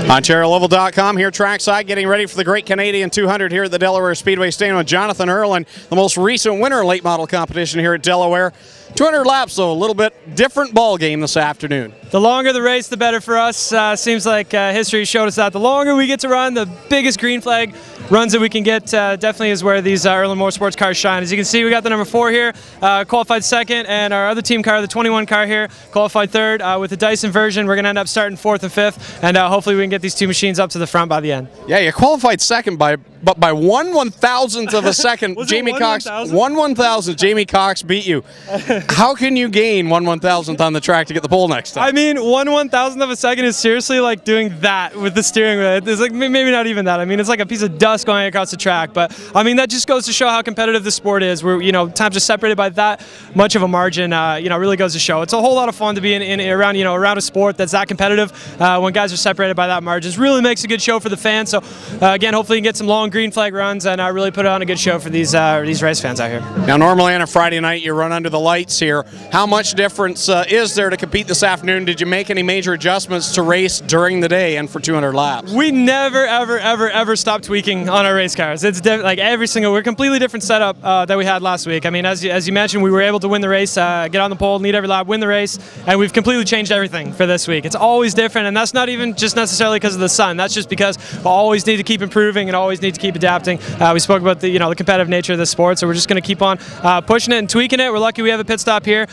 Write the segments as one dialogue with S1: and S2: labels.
S1: OntarioLoval.com here trackside, getting ready for the Great Canadian 200 here at the Delaware Speedway, staying with Jonathan Urlin, the most recent winner late model competition here at Delaware. 200 laps, though, a little bit different ball game this afternoon.
S2: The longer the race, the better for us. Seems like history showed us that. The longer we get to run, the biggest green flag runs that we can get definitely is where these Urlin Motorsports cars shine. As you can see, we got the number 4 here, qualified second, and our other team car, the 21 car here, qualified third. With the Dyson version, we're going to end up starting 4th and 5th, and hopefully we can get these two machines up to the front by the end.
S1: Yeah, you qualified second by 1/1000th of a second. Jamie Cox, 1/1000th. Jamie Cox beat you. How can you gain 1/1000th on the track to get the pole next time?
S2: I mean, 1/1000th of a second is seriously like doing that with the steering wheel. It's like maybe not even that. I mean, it's like a piece of dust going across the track. But I mean, that just goes to show how competitive the sport is. We're times are separated by that much of a margin. Really goes to show. It's a whole lot of fun to be around a sport that's that competitive. When guys are separated by that margin, it really makes a good show for the fans. So again, hopefully you can get some long green flag runs and really put on a good show for these race fans out here.
S1: Now, normally on a Friday night you run under the lights here. How much difference is there to compete this afternoon? Did you make any major adjustments to race during the day and for 200 laps?
S2: We never, ever stop tweaking on our race cars. It's like we're a completely different setup that we had last week. I mean, as you mentioned, we were able to win the race, get on the pole, lead every lap, win the race, and we've completely changed everything for this week. It's always different, and that's not even just necessarily because of the sun. That's just because we always need to keep improving and always need to keep adapting. We spoke about the competitive nature of the sport, so we're just going to keep on pushing it and tweaking it. We're lucky we have a pit stop here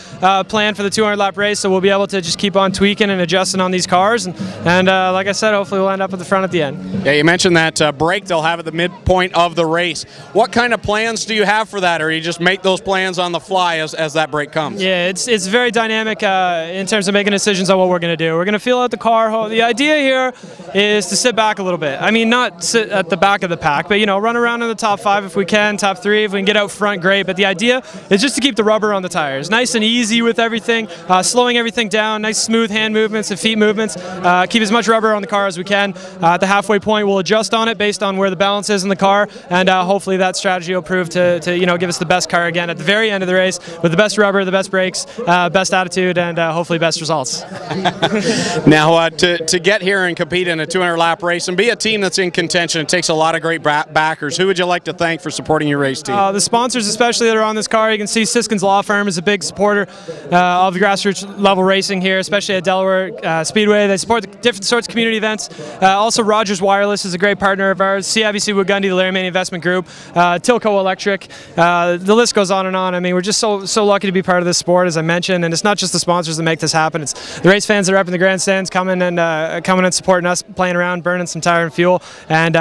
S2: planned for the 200 lap race, so we'll be able to just keep on tweaking and adjusting on these cars, and like I said, hopefully we'll end up at the front at the end.
S1: Yeah, you mentioned that break they'll have at the midpoint of the race. What kind of plans do you have for that, or you just make those plans on the fly as that break comes?
S2: Yeah, it's very dynamic in terms of making decisions on what we're going to do. We're going to feel out the car. The idea here is to sit back a little bit. I mean, not sit at the back of the pack, but run around in the top 5 if we can, top 3 if we can get out front, great. But the idea is just to keep the rubber on the tires, nice and easy with everything, slowing everything down, nice smooth hand movements and feet movements. Keep as much rubber on the car as we can. At the halfway point, we'll adjust on it based on where the balance is in the car, and hopefully that strategy will prove to give us the best car again at the very end of the race with the best rubber, the best brakes, best attitude, and hopefully best results.
S1: Now, to get here and compete in a 200 lap race and be a team that's in contention, it takes a lot of great backers. Who would you like to thank for supporting your race team?
S2: The sponsors especially that are on this car. You can see Siskin's Law Firm is a big supporter of the grassroots level racing here, especially at Delaware Speedway. They support the different sorts of community events. Also, Rogers Wireless is a great partner of ours. CIBC Woodgundy, the Larry Manny Investment Group, Tilco Electric. The list goes on and on. I mean, we're just so lucky to be part of this sport, as I mentioned, and it's not just the sponsors that make this happen. It's the race fans that are up in the grandstands coming and supporting us, playing around, burning some tire and fuel, and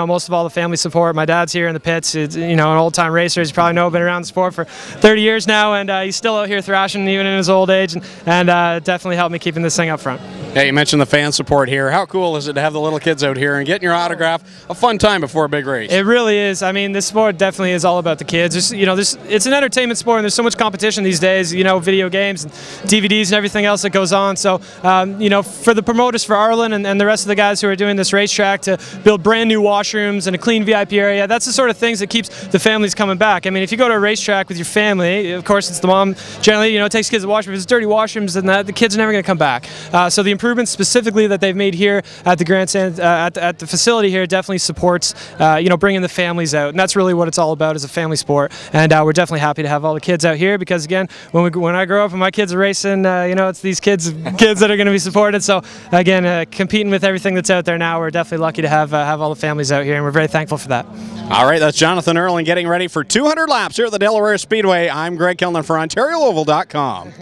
S2: most of all the family support. My dad's here in the pits. It's, an old-time racer. As you probably know, been around the sport for 30 years now, and he's still out here thrashing even in his old age, and definitely helped me keeping this thing up front.
S1: Yeah, you mentioned the fan support here. How cool is it to have the little kids out here and getting your autograph? A fun time before a big race.
S2: It really is. I mean, this sport definitely is all about the kids. It's an entertainment sport, and there's so much competition these days. Video games, and DVDs, and everything else that goes on. So, for the promoters for Urlin and the rest of the guys who are doing this racetrack to build brand new washrooms and a clean VIP area, that's the sort of things that keeps the families coming back. I mean, if you go to a racetrack with your family, of course it's the mom generally takes kids to washrooms. If it's dirty washrooms, then the kids are never going to come back. So the improvements specifically that they've made here at the grandstand at the facility here definitely supports bringing the families out, and that's really what it's all about, is a family sport. And we're definitely happy to have all the kids out here, because again, when I grow up and my kids are racing, it's these kids that are going to be supported. So again, competing with everything that's out there now, we're definitely lucky to have all the families out here, and we're very thankful for that.
S1: All right, that's Jonathan Urlin getting ready for 200 laps here at the Delaware Speedway. I'm Greg Kilman for OntarioLoval.com.